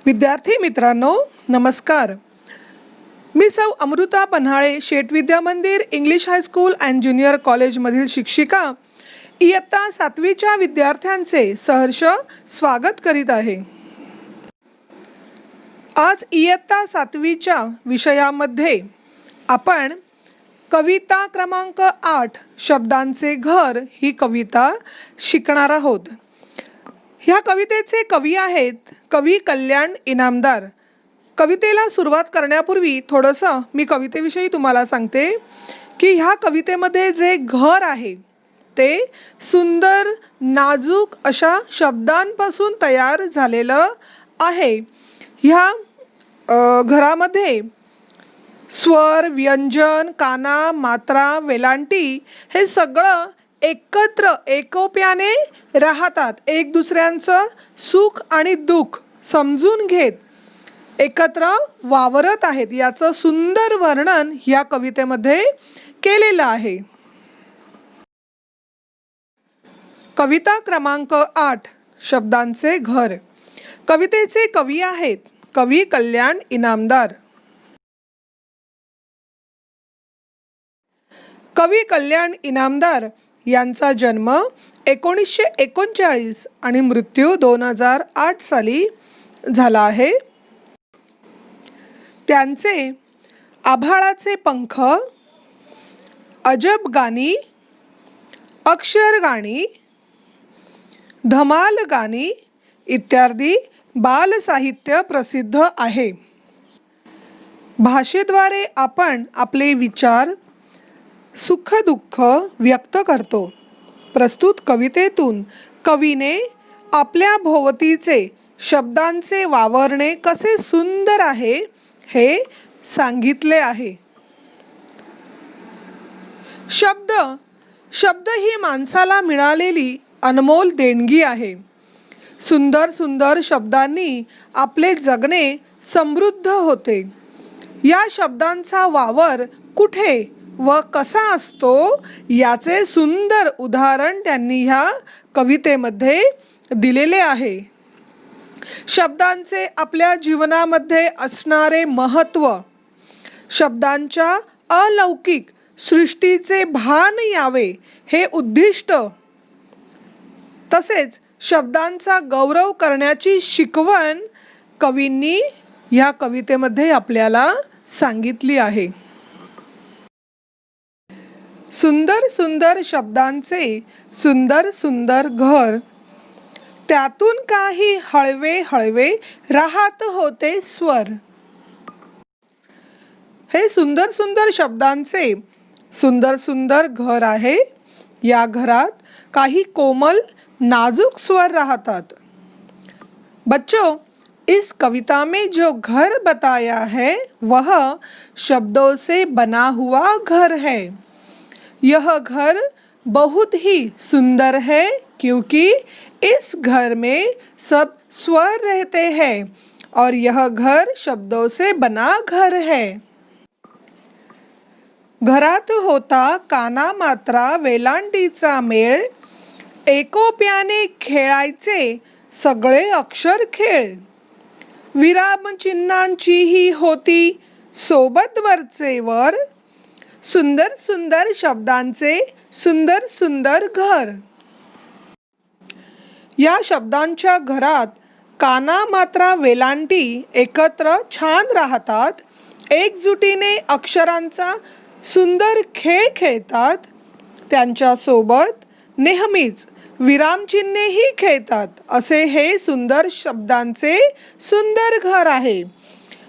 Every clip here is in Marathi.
विद्यार्थी मित्रांनो, नमस्कार. मी सौ अमृता पन्हाळे, शेठ विद्या मंदिर इंग्लिश हायस्कूल अँड ज्युनियर कॉलेजमधील शिक्षिका इयत्ता 7वीच्या विद्यार्थ्यांचे सहर्ष स्वागत करीत आहे. आज इयत्ता 7वीच्या विषयामध्ये आपण कविता क्रमांक 8 शब्दांचे घर ही कविता शिकणार आहोत. ह्या कवितेचे कवी आहेत कवी कल्याण इनामदार. कवितेला सुरुवात करण्यापूर्वी थोडंसं मी कवितेविषयी तुम्हाला सांगते की ह्या कवितेमध्ये जे घर आहे ते सुंदर नाजूक अशा शब्दांपासून तयार झालेलं आहे. ह्या घरामध्ये स्वर, व्यंजन, काना, मात्रा, वेलांटी हे सगळं एकत्र एकोप्याने राहतात. एक दुसऱ्यांचं सुख आणि दुःख समजून घेत एकत्र वावरत आहेत. याचं सुंदर वर्णन या कवितेमध्ये केलेलं आहे. कविता क्रमांक 8 शब्दांचे घर. कवितेचे कवी आहेत कवी कल्याण इनामदार. कवी कल्याण इनामदार यांचा जन्म 1939 आणि मृत्यू 2008 साली झाला आहे. त्यांचे आभाळाचे पंख, अजब गाणी, अक्षर गाणी, धमाल गाणी इत्यादी बालसाहित्य प्रसिद्ध आहे. भाषेद्वारे आपण आपले विचार, सुख दुःख व्यक्त करतो. प्रस्तुत कवितेतून कवीने आपल्या भोवतीचे शब्दांचे वावरणे कसे सुंदर आहे हे सांगितले आहे. शब्द ही माणसाला मिळालेली अनमोल देणगी आहे. सुंदर सुंदर शब्दांनी आपले जगणे समृद्ध होते. या शब्दांचा वावर कुठे व कसा असतो याचे सुंदर उदाहरण त्यांनी ह्या कवितेमध्ये दिलेले आहे. शब्दांचे आपल्या जीवनामध्ये असणारे महत्त्व, शब्दांच्या अलौकिक सृष्टीचे भान यावे हे उद्दिष्ट, तसेच शब्दांचा गौरव करण्याची शिकवण कवींनी ह्या कवितेमध्ये आपल्याला सांगितली आहे. सुंदर सुंदर शब्दांचे सुंदर सुंदर घर, त्यातून काही हळवे हळवे राहत होते स्वर. हे सुंदर सुंदर शब्दांचे सुंदर सुंदर घर आहे. या घरात काही कोमल नाजुक स्वर राहतात. बच्चों, इस कविता में जो घर बताया है वह शब्दों से बना हुआ घर है. यह घर बहुत ही सुंदर है क्योंकि इस घर में सब स्वर रहते हैं और यह घर शब्दों से बना घर है. घरात होता काना मात्रा वेलांटीचा मेळ, एकोप्याने खेळायचे सगळे अक्षर खेळ. विरामचिन्हांचीही होती सोबत वरचे वर, सुंदर सुंदर शब्दांचे सुंदर सुंदर घर. या शब्दांच्या घरात काना मात्रा वेलांटी एकत्र छान राहतात. एकजुटीने अक्षरांचा सुंदर खेळ खेळतात. त्यांच्या सोबत नेहमीच विरामचिन्हेही खेळतात. असे हे सुंदर शब्दांचे सुंदर घर आहे.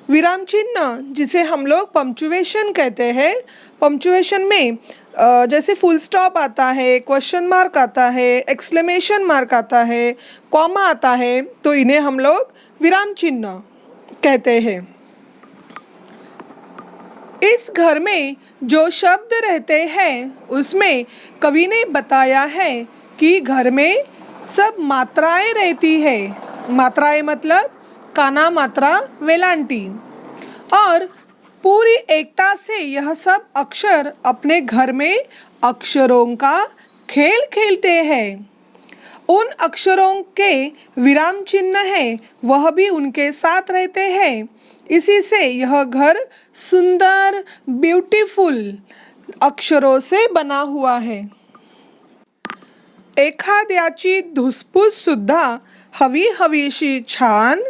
विराम चिन्ह जिसे हम लोग पंक्चुएशन कहते हैं. पंक्चुएशन में जैसे फुल स्टॉप आता है, क्वेश्चन मार्क आता है, एक्सक्लेमेशन मार्क आता है, कॉमा आता है, तो इन्हें हम लोग विराम चिन्ह कहते हैं. इस घर में जो शब्द रहते हैं उसमें कवि ने बताया है कि घर में सब मात्राएं रहती है. मात्राएं मतलब काना मात्रा वेलांटी. और पूरी एकता से यह सब अक्षर अपने घर में अक्षरों का खेल खेलते हैं. उन अक्षरों के विराम चिन्ह है वह भी उनके साथ रहते हैं। इसी से यह घर सुंदर ब्यूटीफुल अक्षरों से बना हुआ है। एखाद्याची धुसफूस सुद्धा हवी हवीशी छान,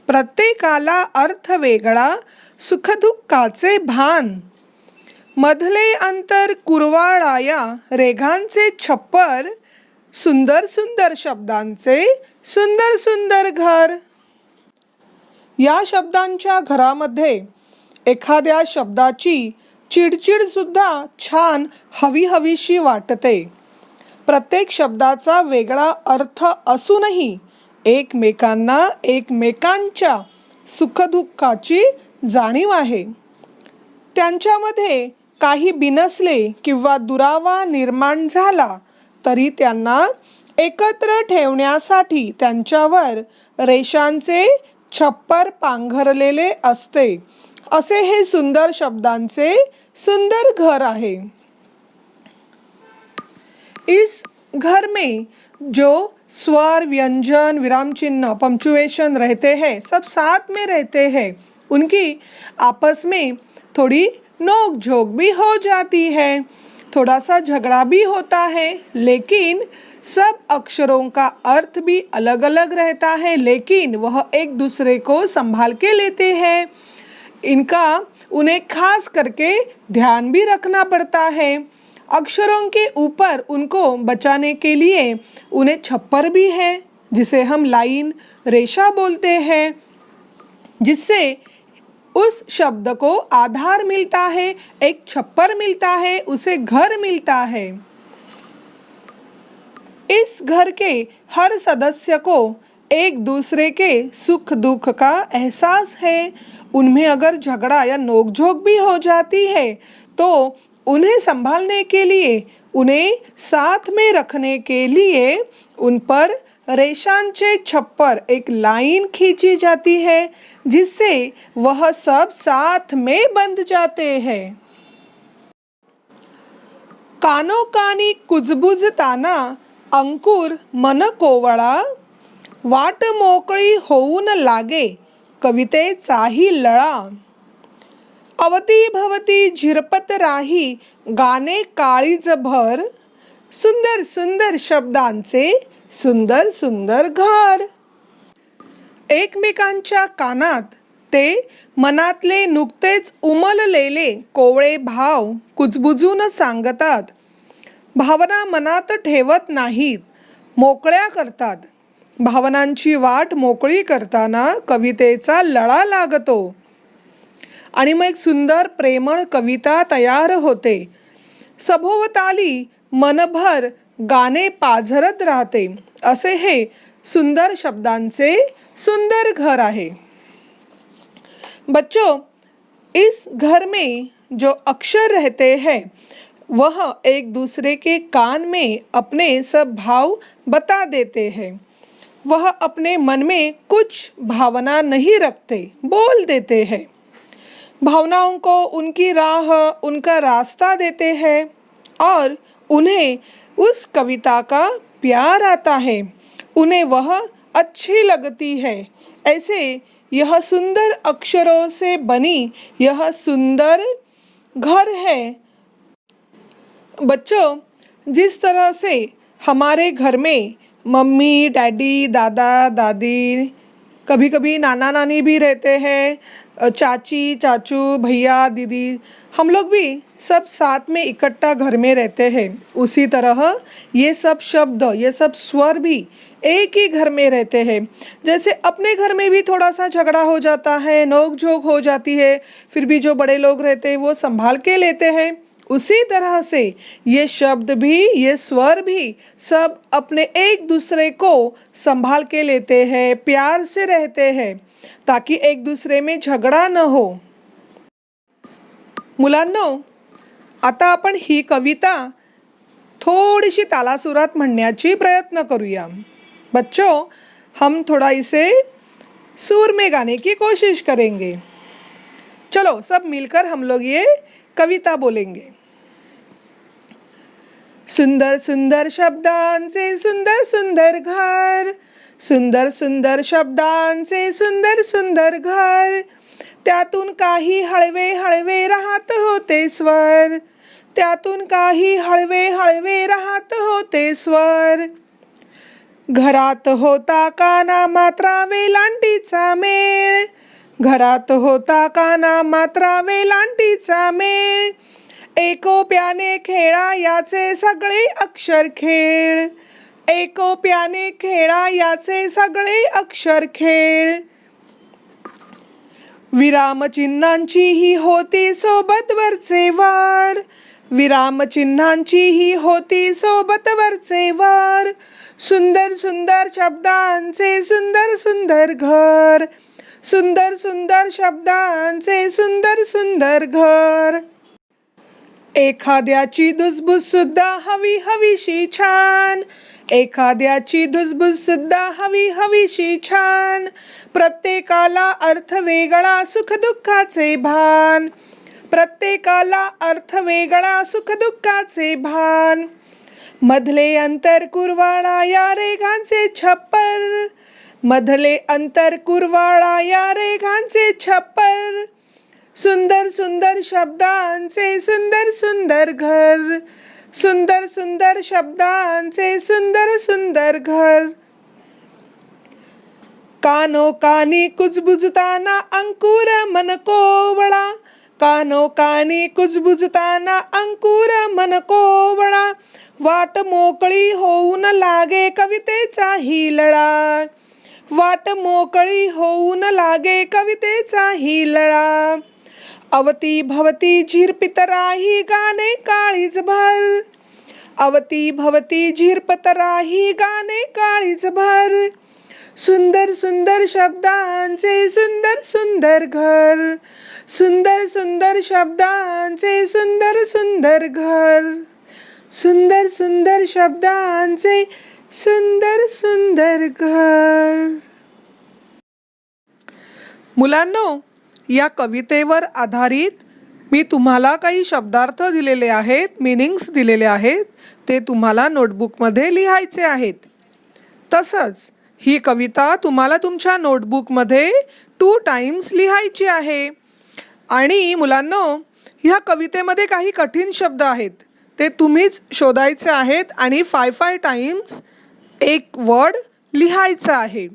प्रत्येकाला अर्थ वेगळा, सुखदुःखाचे भान, मधले अंतर कुरवाळाया रेघांचे छप्पर, सुंदर सुंदर शब्दांचे सुंदर सुंदर घर। या शब्दांच्या घरामध्ये एखाद्या शब्दाची चिडचिड सुद्धा छान हवी हवीशी वाटते। प्रत्येक शब्दाचा वेगळा अर्थ असूनही एकमेकांना एकमेकांच्या सुखदुःखाची जाणीव आहे। त्यांच्यामध्ये काही बिनसले किंवा दुरावा निर्माण झाला तरी त्यांना एकत्र ठेवण्यासाठी त्यांच्यावर रेषांचे छप्पर पांघरलेले असते। असे हे सुंदर शब्दांचे सुंदर घर आहे। इस घर में जो स्वर, व्यंजन, विराम चिन्ह, पंक्चुएशन रहते हैं, सब साथ में रहते हैं। उनकी आपस में थोड़ी नोक झोंक भी हो जाती है, थोड़ा सा झगड़ा भी होता है, लेकिन सब अक्षरों का अर्थ भी अलग अलग रहता है, लेकिन वह एक दूसरे को संभाल के लेते हैं। इनका उन्हें खास करके ध्यान भी रखना पड़ता है। अक्षरों के ऊपर उनको बचाने के लिए उन्हें छप्पर भी है, जिसे हम लाइन, रेशा बोलते हैं, जिससे उस शब्द को आधार मिलता है, एक छप्पर मिलता है, उसे घर मिलता है। इस घर के हर सदस्य को एक दूसरे के सुख दुख का एहसास है। उनमें अगर झगड़ा या नोकझोंक भी हो जाती है तो उन्हें संभालने के लिए, उन्हें साथ में रखने के लिए उन पर रेशांचे छप्पर, एक लाइन खींची जाती है, जिससे वह सब साथ में बंध जाते हैं। कानो कानी कुजबुजताना अंकुर मन कोवळा, वाट मोकळी होऊन लागे कवितेचाही लळा, अवती भवती झिरपत राही गाणे काळीज भर, सुंदर सुंदर शब्दांचे सुंदर सुंदर घर। एकमेकांच्या कानात ते मनातले नुकतेच उमललेले कोवळे भाव कुजबुजून सांगतात। भावना मनात ठेवत नाहीत, मोकळ्या करतात। भावनांची वाट मोकळी करताना कवितेचा लळा लागतो आणि मग एक सुंदर प्रेमळ कविता तयार होते। सभोवताली मनभर गाणे पाझरत राहते। असे हे सुंदर शब्दांचे सुंदर घर आहे। बच्चों, इस घर में जो अक्षर रहते हैं वह एक दूसरे के कान में अपने सब भाव बता देते हैं। वह अपने मन में कुछ भावना नहीं रखते, बोल देते हैं। भावनाओं को उनकी राह, उनका रास्ता देते हैं और उन्हें उस कविता का प्यार आता है, उन्हें वह अच्छी लगती है। ऐसे यह सुंदर अक्षरों से बनी यह सुंदर घर है। बच्चों, जिस तरह से हमारे घर में मम्मी, डैडी, दादा, दादी, कभी कभी नाना नानी भी रहते हैं, चाची, चाचू, भैया, दीदी, हम लोग भी सब साथ में इकट्ठा घर में रहते हैं। उसी तरह ये सब शब्द, ये सब स्वर भी एक ही घर में रहते हैं। जैसे अपने घर में भी थोड़ा सा झगड़ा हो जाता है, नोक झोंक हो जाती है, फिर भी जो बड़े लोग रहते हैं वो संभाल के लेते हैं। उसी तरह से ये शब्द भी, ये स्वर भी सब अपने एक दूसरे को संभाल के लेते हैं, प्यार से रहते हैं, ताकि एक दूसरे में झगड़ा न हो। मुलांनो, आता आपण ही कविता थोड़ी सी तालासुरात म्हणण्याची प्रयत्न करूया। बच्चों, हम थोड़ा इसे सुर में गाने की कोशिश करेंगे। चलो सब मिलकर हम लोग ये कविता बोलेंगे। सुंदर सुंदर शब्दांचे सुंदर सुंदर घर, सुंदर सुंदर शब्दांचे सुंदर सुंदर घर, त्यातून काही हळवे हळवे राहत होते स्वर, त्यातून काही हळवे हळवे राहत होते स्वर. घरात होता काना मात्रा वेलांटीचा मेळ, घरात होता काना मात्रा वेलांटीचा मेळ, एकोप्याने खेळा याचे सगळे अक्षर खेळ, एकोप्याने खेळा याचे सगळे अक्षर खेळ. विरामचिन्हांची ही होती सोबत वरचे वर, विरामचिन्हांची ही होती सोबत वरचे वर, सुंदर सुंदर शब्दांचे सुंदर सुंदर घर, सुंदर सुंदर शब्दांचे सुंदर सुंदर घर. एखाद्याची धुसफूस सुद्धा हवी हवीशी छान, एखाद्याची धुसफूस सुद्धा हवी हवीशी छान, प्रत्येकाला अर्थ वेगळा सुख दुःखाचे भान, प्रत्येकाला अर्थ वेगळा सुख दुःखाचे भान. मधले अंतर कुरवाळा या रेघांचे छप्पर, मधले अंतर कुरवाळा या रेघांचे छप्पर, सुंदर सुंदर शब्दांचे सुंदर सुंदर घर, सुंदर सुंदर शब्दांचे सुंदर सुंदर घर. कानो कानी कुजबुजताना अंकुर मन कोवळा, कानो कानी कुजबुजताना अंकुर मन कोवळा, वाट मोकळी होऊन लागे कवितेचा हिलळा, वाट मोकळी होऊन लागे कवितेचा हिलळा. अवती भवती झिरपित राही गाणे काळीज भर, अवती भवती झिरपत राही गाणे काळीज भर, सुंदर सुंदर शब्दांचे सुंदर सुंदर घर, सुंदर सुंदर शब्दांचे सुंदर सुंदर घर, सुंदर सुंदर शब्दांचे सुंदर सुंदर घर. मुलांनो, या कवितेवर आधारित मी तुम्हाला काही शब्दार्थ दिलेले आहेत, मीनिंग्स दिलेले आहेत, ते तुम्हाला नोटबुकमध्ये लिहायचे आहेत. तसंच ही कविता तुम्हाला तुमच्या नोटबुकमध्ये 2 टाइम्स लिहायची आहे. आणि मुलांनो, ह्या कवितेमध्ये काही कठीण शब्द आहेत, ते तुम्हीच शोधायचे आहेत आणि 5 टाइम्स एक वर्ड लिहायचा आहे.